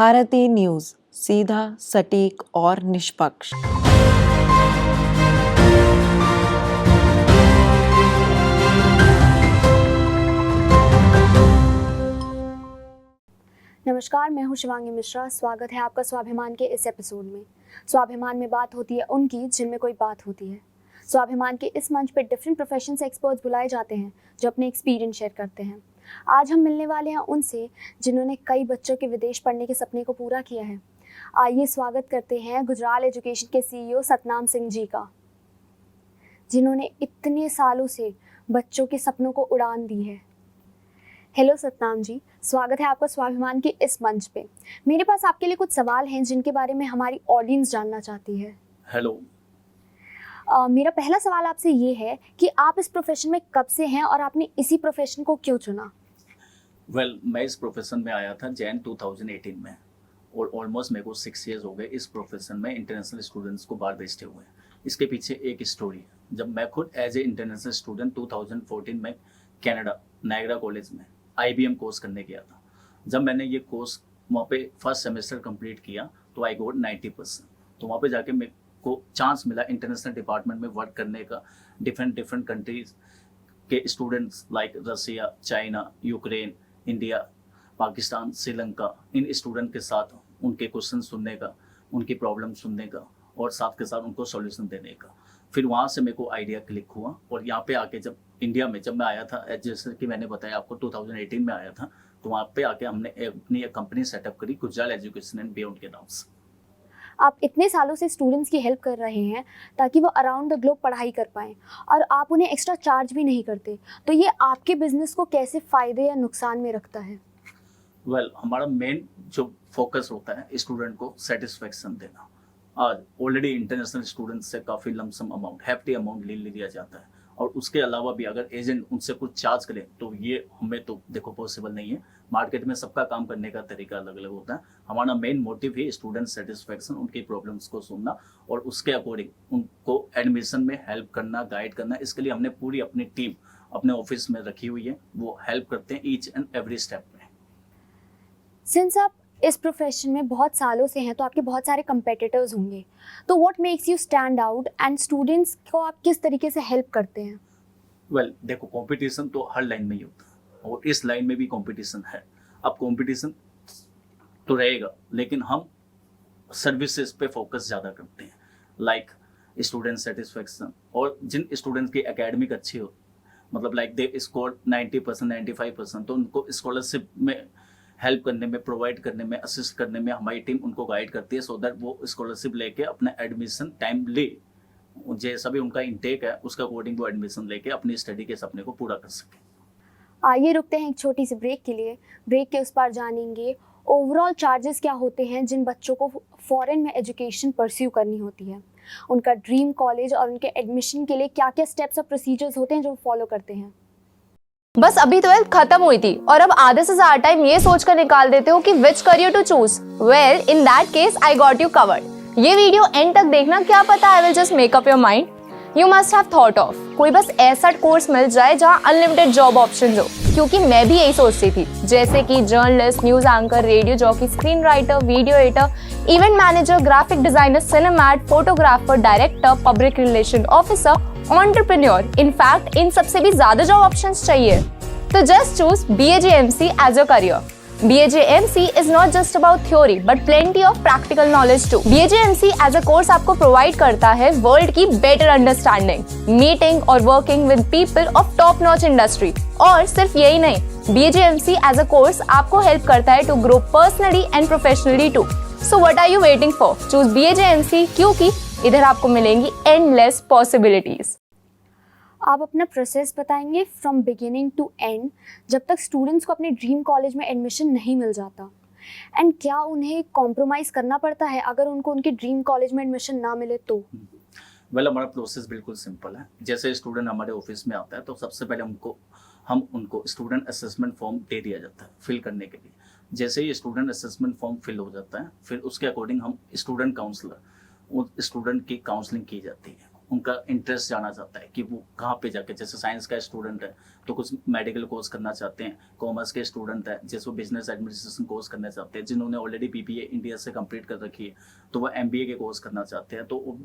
Bharti news, सीधा, सटीक और निष्पक्ष। नमस्कार, मैं हूं शिवांगी मिश्रा। स्वागत है आपका स्वाभिमान के इस एपिसोड में। स्वाभिमान में बात होती है उनकी जिनमें कोई बात होती है। स्वाभिमान के इस मंच पर डिफरेंट प्रोफेशन से एक्सपर्ट्स बुलाए जाते हैं जो अपने एक्सपीरियंस शेयर करते हैं। आज हम मिलने वाले हैं उनसे जिन्होंने कई बच्चों के विदेश पढ़ने के सपने को पूरा किया है। आइए स्वागत करते हैं गुजराल एजुकेशन के CEO सतनाम सिंह जी का, जिन्होंने इतने सालों से बच्चों के सपनों को उड़ान दी है। हेलो सतनाम जी, स्वागत है आपका स्वाभिमान के इस मंच पे। मेरे पास आपके लिए कुछ सवाल हैं जिनके बारे में हमारी ऑडियंस जानना चाहती है। हेलो। मेरा पहला सवाल आपसे ये है कि आप इस प्रोफेशन में कब से हैं और आपने इसी प्रोफेशन को क्यों चुना? मैं इस प्रोफेशन में आया था जैन 2018 में और ऑलमोस्ट मेरे को 6 इयर्स हो गए इस प्रोफेशन में इंटरनेशनल स्टूडेंट्स को बाहर भेजते हुए। इसके पीछे एक स्टोरी है। जब मैं खुद एज ए इंटरनेशनल स्टूडेंट 2014 में कनाडा नायग्रा कॉलेज में IBM कोर्स करने गया था। जब मैंने ये कोर्स वहाँ पे फर्स्ट सेमेस्टर कंप्लीट किया तो आई गोट 90%। तो वहाँ पे जाके मेरे को चांस मिला इंटरनेशनल डिपार्टमेंट में वर्क करने का। डिफरेंट कंट्रीज के students like Russia, China, Ukraine, India, Pakistan, Sri Lanka, इन स्टूडेंट के साथ उनके क्वेश्चन सुनने का, उनकी प्रॉब्लम सुनने का और साथ के साथ उनको सॉल्यूशन देने का। फिर वहाँ से मेरे को आइडिया क्लिक हुआ और यहाँ पे आके जब इंडिया में जब मैं आया था, जैसे कि मैंने बताया आपको 2018 में आया था, तो वहाँ पे आके हमने अपनी एक कंपनी सेटअप करी, गुजराल एजुकेशन एंड बियॉन्ड के नाम से। आप इतने सालों से स्टूडेंट्स की हेल्प कर रहे हैं ताकि वो अराउंड द ग्लोब पढ़ाई कर पाएँ और आप उन्हें एक्स्ट्रा चार्ज भी नहीं करते, तो ये आपके बिजनेस को कैसे फ़ायदे या नुकसान में रखता है? हमारा मेन जो फोकस होता है स्टूडेंट को सेटिस्फेक्शन देना। आज ऑलरेडी इंटरनेशनल स्टूडेंट से काफ़ी लमसम अमाउंट, हैफ्टी अमाउंट ले लिया जाता है और उसके अलावा भी अगर एजेंट उनसे कुछ चार्ज करे तो ये हमें तो देखो पॉसिबल नहीं है। मार्केट में सबका काम करने का तरीका अलग अलग होता है। हमारा मेन मोटिव है स्टूडेंट सेटिस्फेक्शन, उनकी प्रॉब्लम्स को सुनना और उसके अकॉर्डिंग उनको एडमिशन में हेल्प करना, गाइड करना। इसके लिए हमने पूरी अपनी टीम अपने ऑफिस में रखी हुई है, वो हेल्प करते हैं ईच एंड एवरी स्टेप में। सिंस आप इस प्रोफेशन में बहुत सालों से हैं तो आपके बहुत सारे कंपेटिटर्स होंगे, तो what makes you stand out and students को आप किस तरीके से हेल्प करते हैं? देखो, कंपटीशन तो हर लाइन में ही होता है और इस लाइन में भी कंपटीशन है। अब कंपटीशन तो रहेगा लेकिन हम सर्विसेज पे फोकस ज़्यादा करते हैं, लाइक स्टूडेंट सेटिस्फेक्शन। और जिन स्टूडेंट्स की एकेडमिक अच्छी हो, मतलब लाइक दे स्कोर 90%, 95%, तो उनको स्कॉलरशिप में हेल्प करने में, प्रोवाइड करने में, असिस्ट करने में हमारी टीम उनको गाइड करती है, सो दैट वो स्कॉलरशिप लेके अपना एडमिशन टाइमली, जैसा भी उनका इंटेक है उसका अकॉर्डिंग वो एडमिशन लेके अपनी स्टडी के सपने को पूरा कर सके। आइए रुकते हैं एक छोटी सी ब्रेक के लिए। ब्रेक के उस पार जानेंगे ओवरऑल चार्जेस क्या होते हैं जिन बच्चों को फॉरेन में एजुकेशन परस्यू करनी होती है, उनका ड्रीम कॉलेज और उनके एडमिशन के लिए क्या क्या स्टेप्स और प्रोसीजर्स होते हैं जो फॉलो करते हैं। बस अभी 12th खत्म हुई थी और अब आधे से ज्यादा टाइम ये सोचकर निकाल देते हो कि which career to choose. Well, in that case I got you covered. ये वीडियो एंड तक देखना, क्या पता I will just make up your mind. You must have thought of कोई बस ऐसा कोर्स मिल जाए जहाँ अनलिमिटेड जॉब ऑप्शंस हो, क्योंकि मैं भी यही सोचती थी, जैसे कि journalist, news anchor, radio jockey, screen writer, video editor, event manager, graphic designer, सिनेमैट, photographer, director, public relation officer, entrepreneur. In fact इन सबसे भी ज्यादा जॉब ऑप्शंस चाहिए। तो just choose BAJMC as your career. BAJMC is not just about theory but plenty of practical knowledge too. BAJMC as a course आपको provide करता है world की better understanding, meeting और working with people of top notch industry। और सिर्फ यही नहीं, BAJMC as a course आपको help करता है to grow personally and professionally too. So what are you waiting for? Choose BAJMC क्योंकि इधर आपको मिलेंगी endless possibilities। आप अपना प्रोसेस बताएंगे फ्रॉम बिगिनिंग टू एंड, जब तक स्टूडेंट्स को अपने ड्रीम कॉलेज में एडमिशन नहीं मिल जाता, एंड क्या उन्हें कॉम्प्रोमाइज़ करना पड़ता है अगर उनको उनके ड्रीम कॉलेज में एडमिशन ना मिले तो? हमारा प्रोसेस बिल्कुल सिंपल है। जैसे स्टूडेंट हमारे ऑफिस में आता है तो सबसे पहले हम उनको स्टूडेंट असेसमेंट फॉर्म दे दिया जाता है फिल करने के लिए। जैसे ही स्टूडेंट असेसमेंट फॉर्म फिल हो जाता है, फिर उसके अकॉर्डिंग हम स्टूडेंट काउंसलर, स्टूडेंट की काउंसलिंग की जाती है। उनका इंटरेस्ट जाना चाहता है कि वो कहाँ पे जाके, जैसे साइंस का स्टूडेंट है तो कुछ मेडिकल कोर्स करना चाहते हैं, कॉमर्स के स्टूडेंट है जैसे वो बिजनेस एडमिनिस्ट्रेशन कोर्स करना चाहते हैं, जिन्होंने ऑलरेडी बीबीए इंडिया से कंप्लीट कर रखी है तो वो एमबीए के कोर्स करना चाहते हैं। तो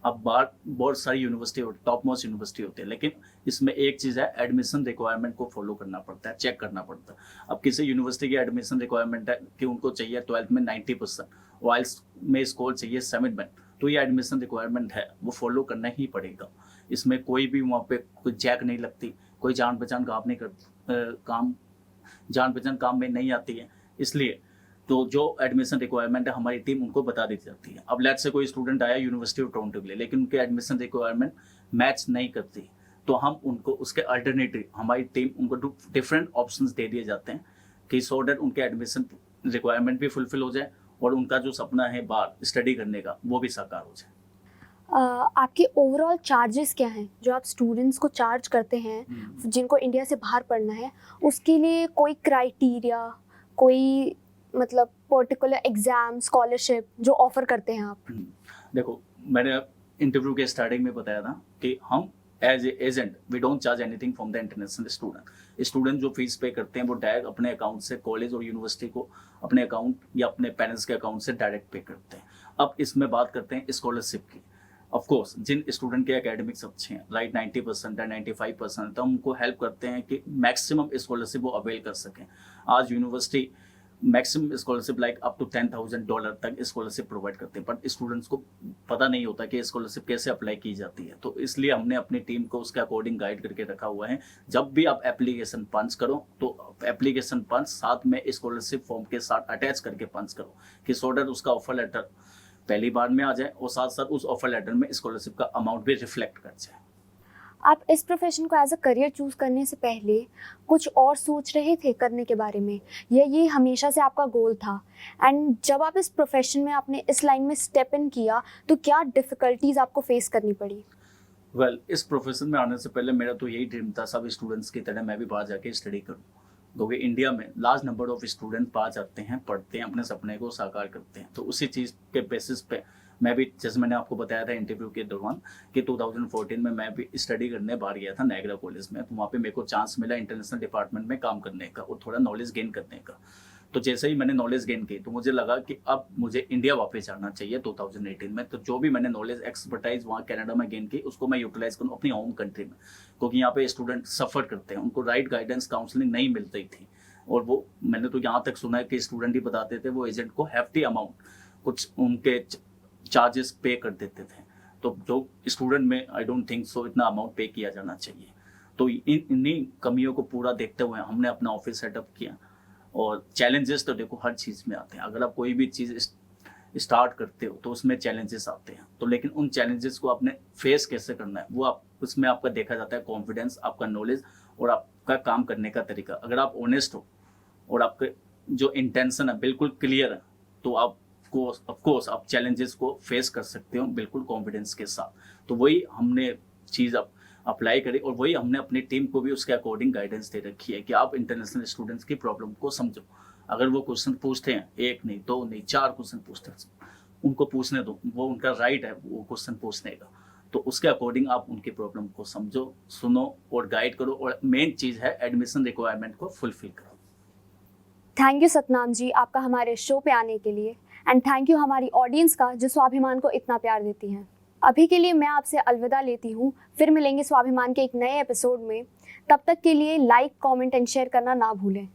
अब बाहर बहुत सारी यूनिवर्सिटी टॉप मोस्ट यूनिवर्सिटी होती है, लेकिन इसमें एक चीज़ है, एडमिशन रिक्वायरमेंट को फॉलो करना पड़ता है, चेक करना पड़ता है। अब किसी यूनिवर्सिटी की एडमिशन रिक्वायरमेंट है कि उनको चाहिए 12th में 90%, वाइल्स में स्कोर चाहिए 7 में, तो ये एडमिशन रिक्वायरमेंट है, वो फॉलो करना ही पड़ेगा। इसमें कोई भी वहाँ पे कोई जैक नहीं लगती, कोई जान पहचान काम में नहीं आती है। इसलिए तो जो एडमिशन रिक्वायरमेंट है हमारी टीम उनको बता दी जाती है। अब लेट से कोई स्टूडेंट आया यूनिवर्सिटी ऑफ टोरंटो के लिए, लेकिन उनके एडमिशन रिक्वायरमेंट मैच नहीं करती, तो हम उनको उसके अल्टरनेटिव, हमारी टीम उनको डिफरेंट ऑप्शंस दे दिए जाते हैं कि सो दैट उनके एडमिशन रिक्वायरमेंट भी फुलफिल हो जाए और उनका जो सपना है बाहर स्टडी करने का वो भी साकार हो जाए। आपके ओवरऑल चार्जेस क्या हैं जो आप स्टूडेंट्स को चार्ज करते हैं जिनको इंडिया से बाहर पढ़ना है? उसके लिए कोई क्राइटेरिया, कोई मतलब पर्टिकुलर एग्जाम, स्कॉलरशिप जो ऑफर करते हैं आप? देखो, मैंने इंटरव्यू के स्टार्टिंग में बताया था कि हम as a agent we don't charge anything from the international student जो फीस पे करते हैं वो डायरेक्ट अपने अकाउंट से कॉलेज और यूनिवर्सिटी को अपने अकाउंट या अपने पेरेंट्स के अकाउंट से डायरेक्ट पे करते हैं। अब इसमें बात करते हैं स्कॉलरशिप की। ऑफ कोर्स जिन स्टूडेंट के एकेडमिक्स अच्छे हैं, लाइक 90% है, 95%, तो हम उनको हेल्प करते हैं कि मैक्सिमम स्कॉलरशिप वो अवेल कर सकें। आज university maximum scholarship like up to $10,000 तक स्कॉलरशिप प्रोवाइड करते हैं, बट स्टूडेंट्स को पता नहीं होता कि स्कॉलरशिप कैसे अप्लाई की जाती है। तो इसलिए हमने अपनी टीम को उसके अकॉर्डिंग गाइड करके रखा हुआ है। जब भी आप एप्लीकेशन पंच करो तो एप्लीकेशन पंच साथ में स्कॉलरशिप फॉर्म के साथ अटैच करके पंच करो कि सो दैट उसका ऑफर लेटर पहली बार में आ जाए और साथ साथ उस ऑफर लेटर में स्कॉलरशिप का अमाउंट भी रिफ्लेक्ट कर जाए। आप इस प्रोफेशन को एज अ करियर चूज़ करने से पहले कुछ और सोच रहे थे करने के बारे में, या ये हमेशा से आपका गोल था? एंड जब आप इस प्रोफेशन में आपने इस लाइन में स्टेप इन किया तो क्या डिफ़िकल्टीज आपको फेस करनी पड़ी? वेल, इस प्रोफेशन में आने से पहले मेरा तो यही ड्रीम था, सब स्टूडेंट्स की तरह मैं भी बाहर जाके स्टडी करूँ, क्योंकि इंडिया में लार्ज नंबर ऑफ स्टूडेंट बाहर जाते हैं, पढ़ते हैं, अपने सपने को साकार करते हैं। तो उसी चीज़ के बेसिस पे मैं भी, जैसे मैंने आपको बताया था इंटरव्यू के दौरान कि 2014 में मैं भी स्टडी करने बाहर गया था नायग्रा कॉलेज में। तो वहाँ पे मेरे को चांस मिला इंटरनेशनल डिपार्टमेंट में काम करने का और थोड़ा नॉलेज गेन करने का। तो जैसे ही मैंने नॉलेज गेन की तो मुझे लगा कि अब मुझे इंडिया वापस जाना चाहिए 2018 में। तो जो भी मैंने नॉलेज एक्सपर्टाइज वहाँ कनाडा में गेन की उसको मैं यूटिलाइज करूँ अपनी होम कंट्री में, क्योंकि यहाँ पे स्टूडेंट सफ़र करते हैं, उनको राइट गाइडेंस काउंसलिंग नहीं मिलती थी। और वो मैंने तो यहाँ तक सुना है कि स्टूडेंट ही बताते थे वो एजेंट को हैफ्टी अमाउंट कुछ उनके चार्जेस पे कर देते थे। तो जो स्टूडेंट में आई डोंट थिंक सो इतना अमाउंट पे किया जाना चाहिए। तो इन्हीं कमियों को पूरा देखते हुए हमने अपना ऑफिस सेटअप किया। और चैलेंजेस तो देखो हर चीज़ में आते हैं, अगर आप कोई भी चीज़ स्टार्ट करते हो तो उसमें चैलेंजेस आते हैं। तो लेकिन उन चैलेंजेस को आपने फेस कैसे करना है वो आप उसमें आपका देखा जाता है कॉन्फिडेंस, आपका नॉलेज और आपका काम करने का तरीका। अगर आप ऑनेस्ट हो और आपके जो इंटेंशन है बिल्कुल क्लियर है तो आप ऑफकोर्स आप चैलेंजेस को फेस कर सकते हो बिल्कुल कॉन्फिडेंस के साथ। तो वही हमने चीज़ अप्लाई करी और वही हमने अपनी टीम को भी उसके अकॉर्डिंग गाइडेंस दे रखी है कि आप इंटरनेशनल स्टूडेंट्स की प्रॉब्लम को समझो। अगर वो क्वेश्चन पूछते हैं, 1 नहीं 2 नहीं 4 क्वेश्चन पूछते हैं, उनको पूछने दो, वो उनका राइट है वो क्वेश्चन पूछने का। तो उसके अकॉर्डिंग आप उनकी प्रॉब्लम को समझो, सुनो और गाइड करो। और मेन चीज़ है एडमिशन रिक्वायरमेंट को फुलफिल करो। थैंक यू सतनाम जी आपका हमारे शो पे आने के लिए, एंड थैंक यू हमारी ऑडियंस का जो स्वाभिमान को इतना प्यार देती है। अभी के लिए मैं आपसे अलविदा लेती हूँ, फिर मिलेंगे स्वाभिमान के एक नए एपिसोड में। तब तक के लिए लाइक, कमेंट एंड शेयर करना ना भूलें।